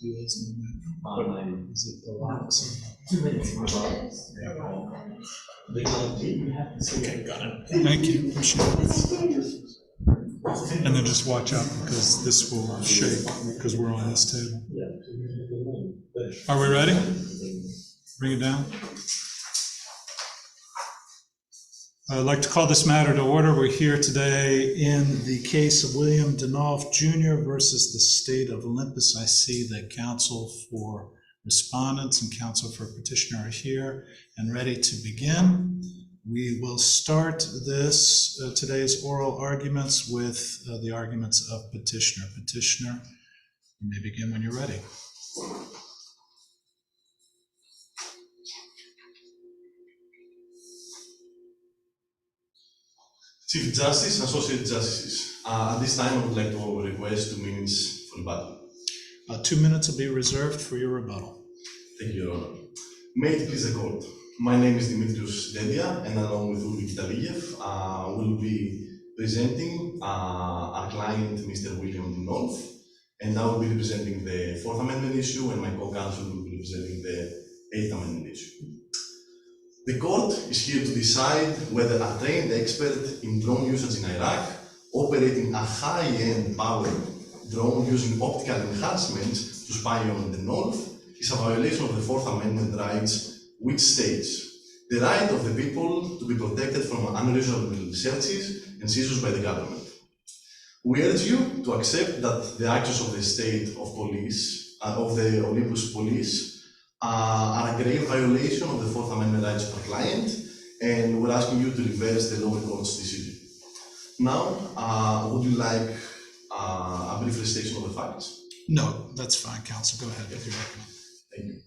Is it the locks? 2 minutes. Okay, got it. Thank you. Appreciate it. And then just watch out because this will shake because we're on this table. Are we ready? Bring it down. I'd like to call this matter to order. We're here today in the case of William Danoff Jr. versus the State of Olympus. I see that counsel for respondents and counsel for petitioner are here and ready to begin. We will start today's oral arguments with the arguments of petitioner. Petitioner, you may begin when you're ready. Chief Justice, Associate Justices, at this time I would like to request 2 minutes for rebuttal. 2 minutes will be reserved for your rebuttal. Thank you, Your Honor. May it please the Court. My name is Dimitrios Ntentia, and along with Ulvi Gitaliyev, we'll be presenting our client, Mr. William Danoff, and I will be representing the Fourth Amendment issue, and my co-counsel will be representing the Eighth Amendment issue. The court is here to decide whether a trained expert in drone usage in Iraq, operating a high-end powered drone using optical enhancements to spy on the North, is a violation of the Fourth Amendment rights, which states the right of the people to be protected from unreasonable searches and seizures by the government. We urge you to accept that the actions of the state of police, of the Olympus police, are a grave violation of the Fourth Amendment rights of our client, and we're asking you to reverse the lower court's decision. Now, would you like a brief recitation of the facts? No, that's fine, counsel. Go ahead with your argument. Thank you.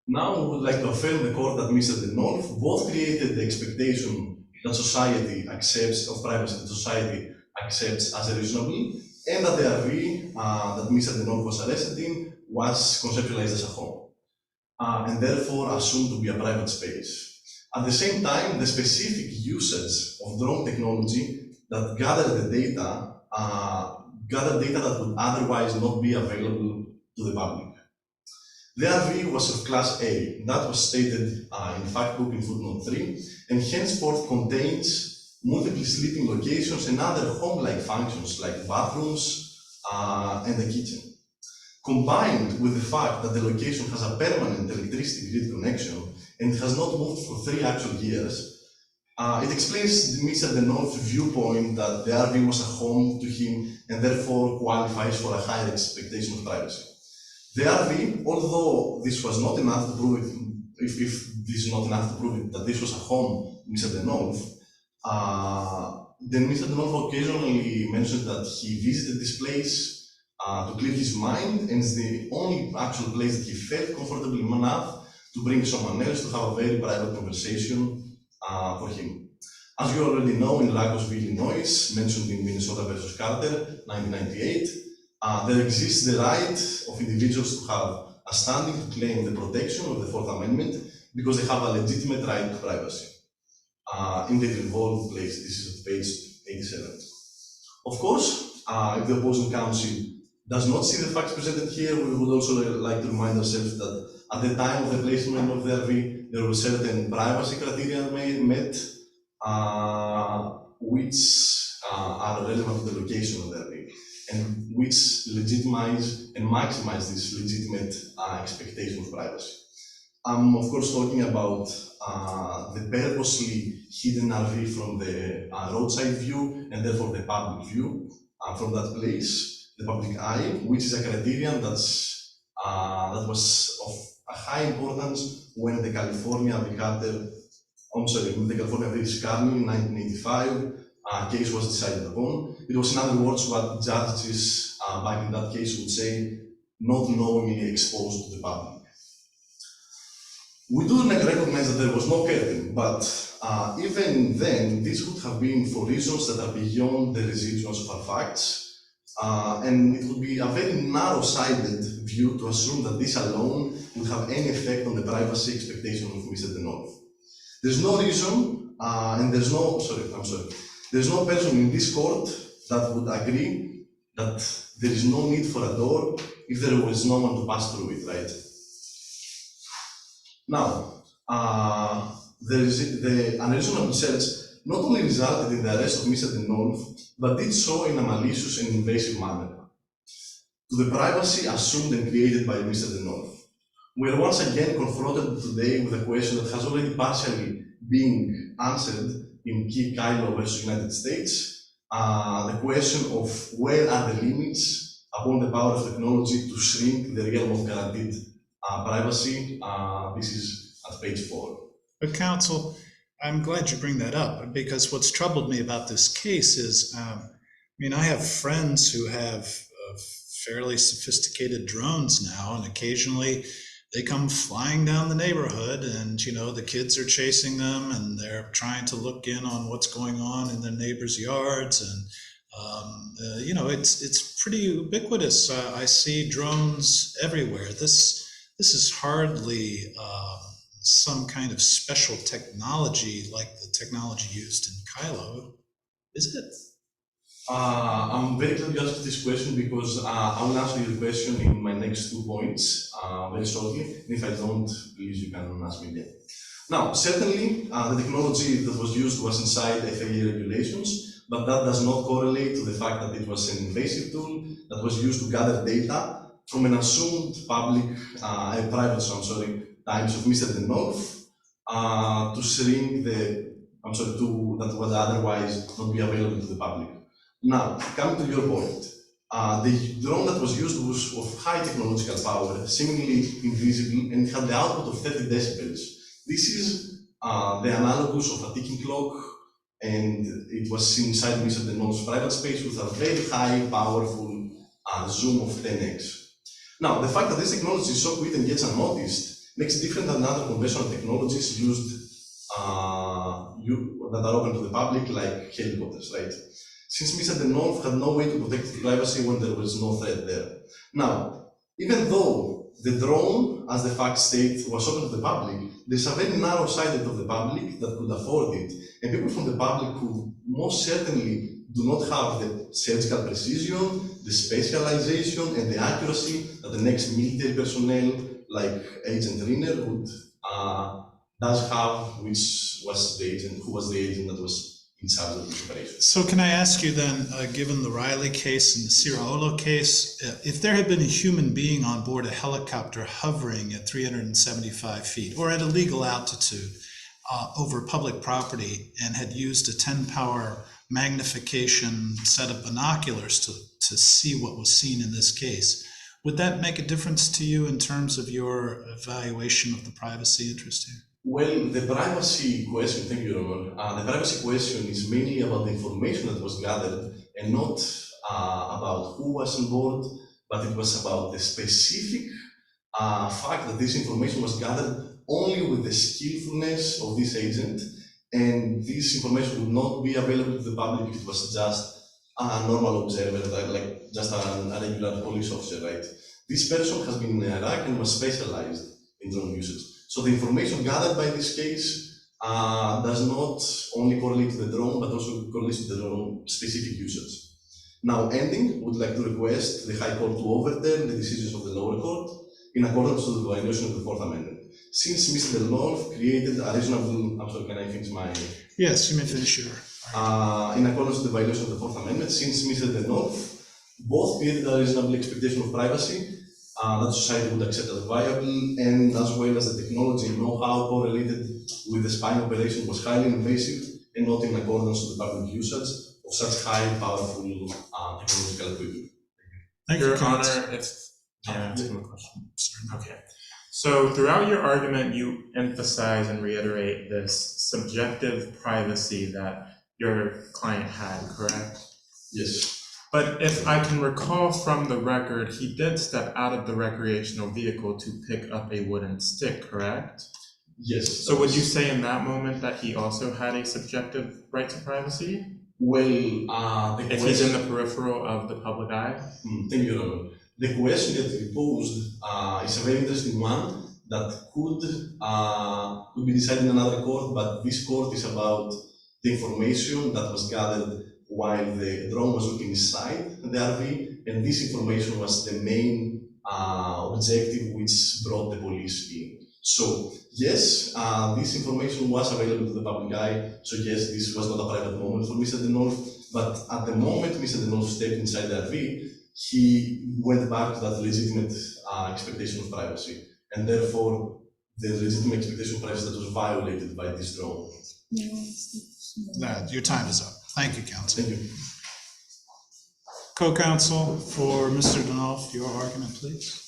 Now, we would like to affirm the court that Mr. Danoff both created the expectation that society accepts of privacy that society accepts as reasonable, and that the RV that Mr. Danoff was arrested in was conceptualized as a home, and therefore assumed to be a private space. At the same time, the specific usage of drone technology that gathered data that would otherwise not be available to the public. The RV was of Class A, that was stated in fact book in footnote 3, and henceforth contains multiple sleeping locations and other home-like functions like bathrooms and a kitchen. Combined with the fact that the location has a permanent electricity grid connection and has not moved for 3 actual years, it explains Mr. Danoff's viewpoint that the RV was a home to him and therefore qualifies for a higher expectation of privacy. The RV, although this was not enough to prove it, if this is not enough to prove it, that this was a home to Mr. Danoff, then Mr. Danoff occasionally mentioned that he visited this place to clear his mind, and it's the only actual place that he felt comfortable enough to bring someone else to have a very private conversation for him. As you already know, in Lagosville, Illinois, mentioned in Minnesota versus Carter, 1998, there exists the right of individuals to have a standing to claim the protection of the Fourth Amendment because they have a legitimate right to privacy in the involved place. This is at page 87. Of course, if the opposing counsel does not see the facts presented here, we would also like to remind ourselves that at the time of the placement of the RV, there were certain privacy criteria met, which are relevant to the location of the RV, and which legitimize and maximize this legitimate expectation of privacy. I'm of course talking about the purposely hidden RV from the roadside view and therefore the public view from that place, the public eye, which is a criterion that was of a high importance when the California v. Scarney in 1985 case was decided upon. It was, in other words, what judges back in that case would say, not knowingly exposed to the public. We do recognize that there was no curtain, but even then, this would have been for reasons that are beyond the residuals of our facts, and it would be a very narrow-sided view to assume that this alone would have any effect on the privacy expectation of Mr. Danoff. There's no reason, and there's no person in this court that would agree that there is no need for a door if there was no one to pass through it, right? Now, the unreasonable search not only resulted in the arrest of Mr. Ntentia, but did so in a malicious and invasive manner to the privacy assumed and created by Mr. Ntentia. We are once again confronted today with a question that has already partially been answered in Kylo versus United States, the question of where are the limits upon the power of technology to shrink the realm of guaranteed privacy. This is at page 4. But counsel, I'm glad you bring that up, because what's troubled me about this case is, I have friends who have fairly sophisticated drones now, and occasionally they come flying down the neighborhood and, the kids are chasing them and they're trying to look in on what's going on in their neighbors' yards. And, it's pretty ubiquitous. I see drones everywhere. This is hardly some kind of special technology like the technology used in Kylo, is it? I'm very glad you asked this question, because I will answer your question in my next 2 points very shortly. And if I don't, please, you can ask me again. Now, certainly, the technology that was used was inside FAA regulations, but that does not correlate to the fact that it was an invasive tool that was used to gather data from an assumed public and private, times of Mr. Ntentia to shrink that would otherwise not be available to the public. Now, coming to your point, the drone that was used was of high technological power, seemingly invisible, and had the output of 30 decibels. This is the analogous of a ticking clock, and it was inside Mr. Ntentia's private space with a very high, powerful zoom of 10x. Now, the fact that this technology is so quick and gets unnoticed makes it different than other conventional technologies used that are open to the public, like helicopters, right? Since Mr. Ntentia had no way to protect his privacy when there was no threat there. Now, even though the drone, as the fact state, was open to the public, there's a very narrow segment of the public that could afford it, and people from the public who most certainly do not have the surgical precision, the specialization, and the accuracy that the next military personnel, like Agent Riner, does have, who was the agent that was in charge of this operation. So can I ask you then, given the Riley case and the Siraolo case, if there had been a human being on board a helicopter hovering at 375 feet or at a legal altitude over public property and had used a 10-power magnification set of binoculars to see what was seen in this case, would that make a difference to you in terms of your evaluation of the privacy interest here? Well, the privacy question, thank you, Roman. The privacy question is mainly about the information that was gathered and not about who was on board, but it was about the specific fact that this information was gathered only with the skillfulness of this agent, and this information would not be available to the public if it was just a normal observer, like just a regular police officer, right? This person has been in Iraq and was specialized in drone usage. So the information gathered by this case does not only correlate to the drone, but also correlates to the drone specific usage. Now, ending, would like to request the High Court to overturn the decisions of the lower court in accordance with the violation of the Fourth Amendment. Since Mr. Ntentia created a reasonable, I'm sorry, can I finish my... Yes, you may finish your... in accordance with the violation of the Fourth Amendment, since Mr. Ntentia both created a reasonable expectation of privacy that society would accept as viable, and as well as the technology and know-how correlated with the spying operation was highly invasive and not in accordance with the public usage of such high, powerful technological equipment. Thank you, Your Honor, if I ask him a question. Okay. So throughout your argument, you emphasize and reiterate this subjective privacy that your client had, correct? Yes. But if I can recall from the record, he did step out of the recreational vehicle to pick up a wooden stick, correct? Yes. So would you say in that moment that he also had a subjective right to privacy? Well, if he's in the peripheral of the public eye? Thank you, Robert. The question that you posed is a very interesting one that could be decided in another court, but this court is about the information that was gathered while the drone was looking inside the RV, and this information was the main objective which brought the police in. So yes, this information was available to the public eye, so yes, this was not a private moment for Mr. Denolf, but at the moment Mr. Denolf stepped inside the RV, he went back to that legitimate expectation of privacy, and therefore the legitimate expectation of privacy that was violated by this drone. Your time is up. Thank you, counsel. Thank you. Co-counsel for Mr. Denolf, your argument, please.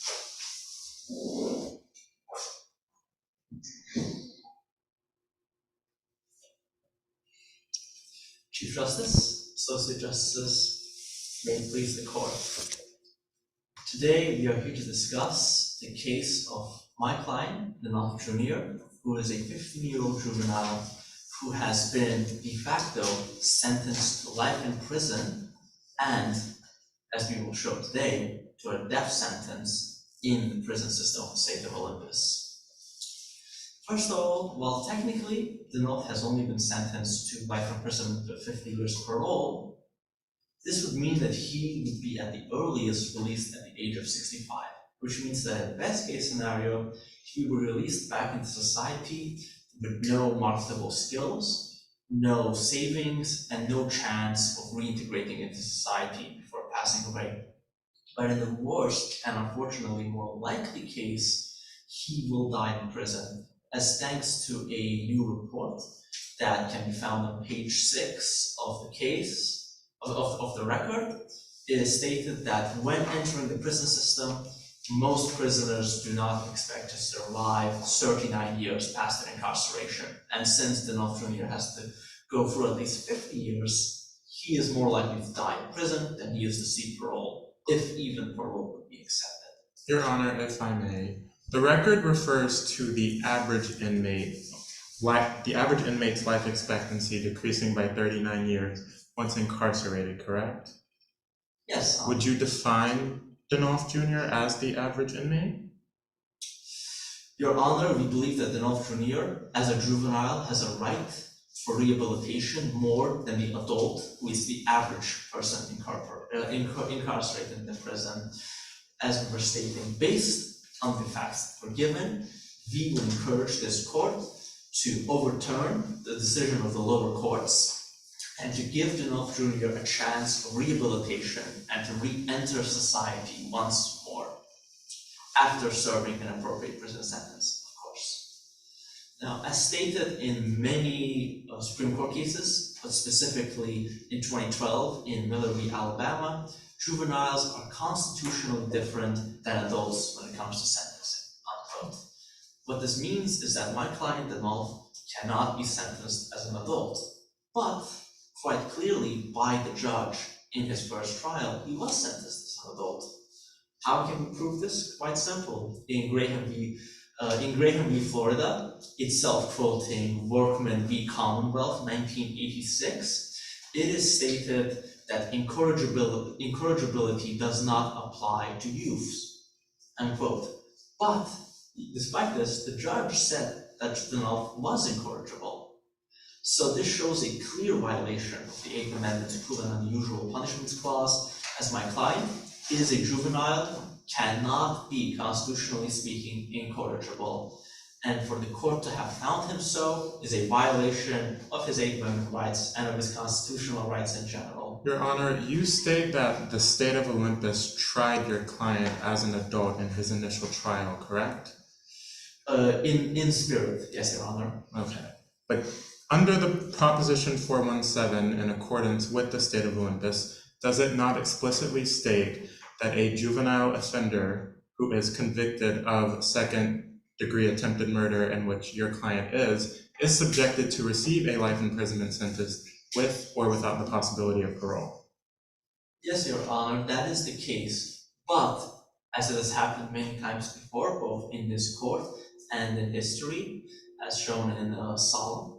Chief Justice, Associate Justice, may it please the court. Today we are here to discuss the case of my client, Denolf Jr., who is a 15-year-old juvenile who has been de facto sentenced to life in prison and, as we will show today, to a death sentence in the prison system of the state of Olympus. First of all, while technically Denolf has only been sentenced to life imprisonment with 50 years parole, this would mean that he would be at the earliest released at the age of 65, which means that in the best case scenario, he would be released back into society with no marketable skills, no savings, and no chance of reintegrating into society before passing away. But in the worst, and unfortunately more likely case, he will die in prison, as thanks to a new report that can be found on page 6 of the case, of the record. It is stated that when entering the prison system, most prisoners do not expect to survive 39 years past their incarceration. And since Denolf Jr. has to go through at least 50 years, he is more likely to die in prison than he is to see parole, if even parole would be accepted. Your Honor, if I may, the record refers to the average inmate's life expectancy decreasing by 39 years once incarcerated, correct? Yes. Would you define Denolf Jr. as the average inmate? Your Honor, we believe that Denolf Jr., as a juvenile, has a right for rehabilitation more than the adult, who is the average person incarcerated in the prison. As we were stating, based on the facts that were given, we would encourage this court to overturn the decision of the lower courts and to give Denolf Jr. a chance for rehabilitation and to re-enter society once more after serving an appropriate prison sentence, of course. Now, as stated in many Supreme Court cases, but specifically in 2012 in Miller v. Alabama, juveniles are constitutionally different than adults when it comes to sentencing, unquote. What this means is that my client Denolf cannot be sentenced as an adult, but quite clearly by the judge in his first trial, he was sentenced as an adult. How can we prove this? Quite simple. In Graham v. Florida, itself quoting Workman v. Commonwealth, 1986, it is stated that incorrigibility does not apply to youths, unquote. But despite this, the judge said that Denolf was incorrigible. So this shows a clear violation of the Eighth Amendment's cruel and unusual punishments clause, as my client is a juvenile, cannot be, constitutionally speaking, incorrigible. And for the court to have found him so is a violation of his Eighth Amendment rights and of his constitutional rights in general. Your Honor, you state that the state of Olympus tried your client as an adult in his initial trial, correct? In spirit, yes, Your Honor. Okay. But under the Proposition 417, in accordance with the state of Olympus, does it not explicitly state that a juvenile offender who is convicted of second-degree attempted murder, in which your client is subjected to receive a life imprisonment sentence with or without the possibility of parole? Yes, Your Honor, that is the case. But, as it has happened many times before, both in this court and in history, as shown in Solemn,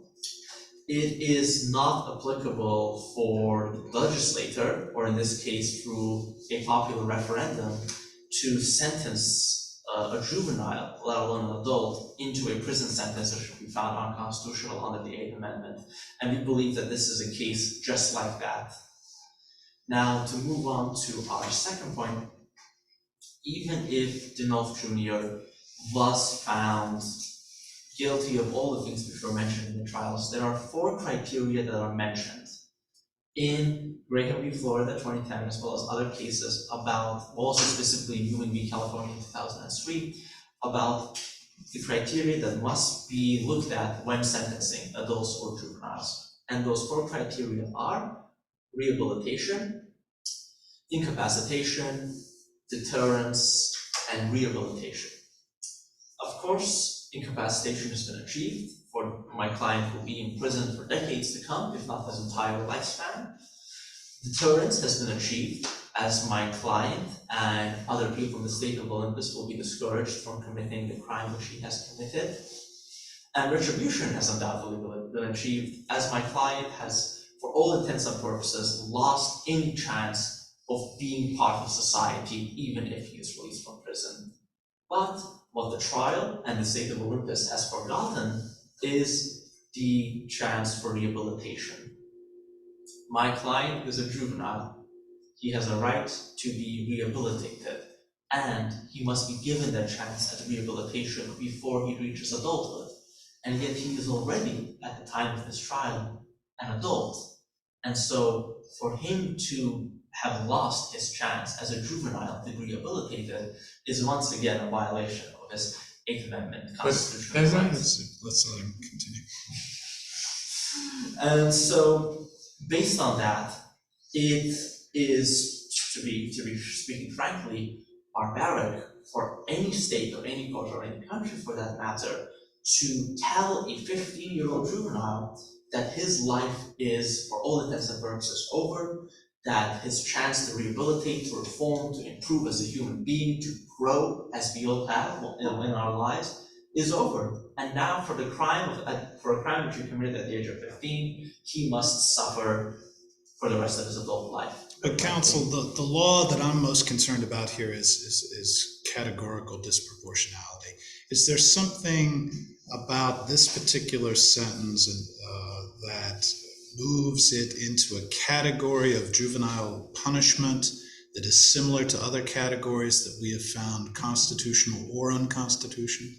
it is not applicable for the legislator, or in this case through a popular referendum, to sentence a juvenile, let alone an adult, into a prison sentence that should be found unconstitutional under the Eighth Amendment. And we believe that this is a case just like that. Now, to move on to our second point, even if Dimitrios Jr. was found guilty of all the things which were mentioned in the trials, there are 4 criteria that are mentioned in Graham v. Florida 2010, as well as other cases about, also specifically Ulvi v. California 2003, about the criteria that must be looked at when sentencing adults or juveniles. And those 4 criteria are rehabilitation, incapacitation, deterrence, and rehabilitation. Of course, incapacitation has been achieved, for my client will be in prison for decades to come, if not his entire lifespan. Deterrence has been achieved, as my client and other people in the state of Olympus will be discouraged from committing the crime which he has committed. And retribution has undoubtedly been achieved, as my client has, for all intents and purposes, lost any chance of being part of society, even if he is released from prison. But what the trial and the state of Olympus has forgotten is the chance for rehabilitation. My client is a juvenile. He has a right to be rehabilitated, and he must be given that chance at rehabilitation before he reaches adulthood. And yet he is already, at the time of this trial, an adult. And so for him to have lost his chance as a juvenile to be rehabilitated is once again a violation of his 8th Amendment constitutional rights. Let's let him continue. And so, based on that, it is, to be speaking frankly, barbaric for any state or any court or any country for that matter to tell a 15-year-old juvenile that his life is, for all intents and purposes, over, that his chance to rehabilitate, to reform, to improve as a human being, to grow as we all have in our lives, is over. And now for a crime which he committed at the age of 15, he must suffer for the rest of his adult life. But counsel, the law that I'm most concerned about here is categorical disproportionality. Is there something about this particular sentence that moves it into a category of juvenile punishment that is similar to other categories that we have found constitutional or unconstitutional?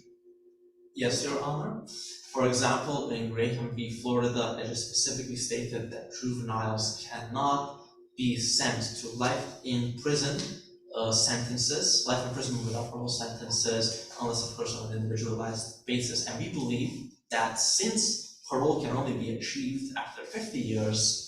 Yes, Your Honor. For example, in Graham v. Florida, it is specifically stated that juveniles cannot be sent to life in prison sentences, life imprisonment without parole sentences, unless of course on an individualized basis. And we believe that since parole can only be achieved after 50 years,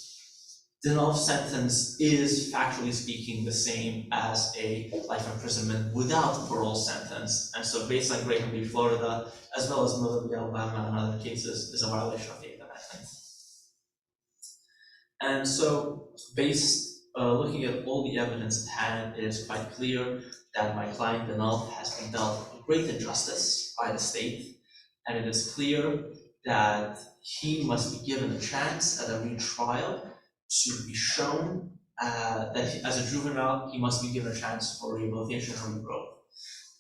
the Dimitrios sentence is, factually speaking, the same as a life imprisonment without parole sentence. And so based on Graham v. Florida, as well as Moot v. Alabama and other cases, is a violation of the 8th Amendment. And so, looking at all the evidence at hand, it is quite clear that my client Dimitrios has been dealt a great injustice by the state, and it is clear that he must be given a chance at a retrial to be shown that as a juvenile, he must be given a chance for rehabilitation and regrowth.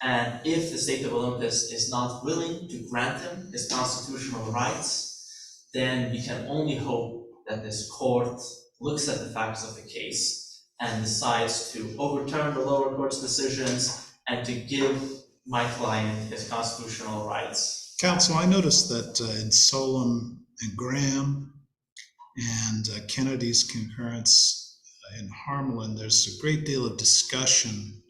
And if the state of Olympus is not willing to grant him his constitutional rights, then we can only hope that this court looks at the facts of the case and decides to overturn the lower court's decisions and to give my client his constitutional rights. Counsel, I noticed that in Solem and Graham and Kennedy's concurrence in Harmelin, there's a great deal of discussion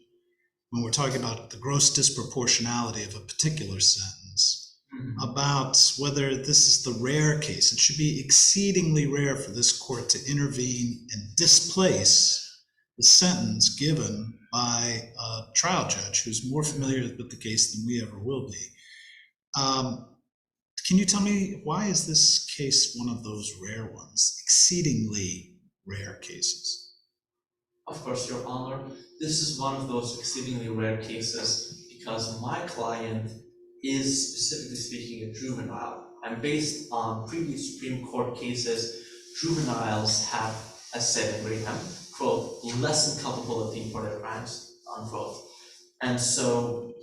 when we're talking about the gross disproportionality of a particular sentence, about whether this is the rare case. It should be exceedingly rare for this court to intervene and displace the sentence given by a trial judge who's more familiar with the case than we ever will be. Can you tell me, why is this case one of those rare ones, exceedingly rare cases? Of course, Your Honor, this is one of those exceedingly rare cases because my client is, specifically speaking, a juvenile. And based on previous Supreme Court cases, juveniles have, as said in Graham, quote, less than culpability for their crimes, unquote. And so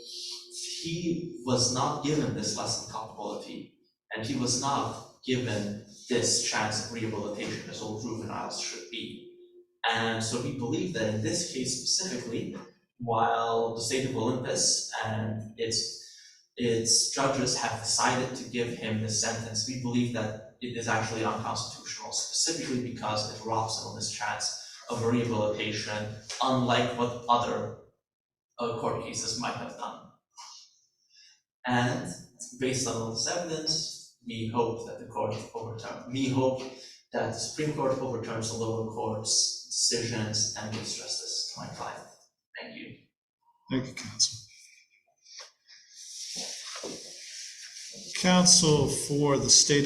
he was not given this less than culpability, and he was not given this chance of rehabilitation as all juveniles should be. And so we believe that in this case specifically, while the state of Olympus and its judges have decided to give him this sentence, we believe that it is actually unconstitutional, specifically because it robs him of his chance of rehabilitation, unlike what other court cases might have done. And based on all this evidence, we hope that the Supreme Court overturns the lower court's decisions and gives justice to my client. Thank you. Thank you, counsel. Counsel for the state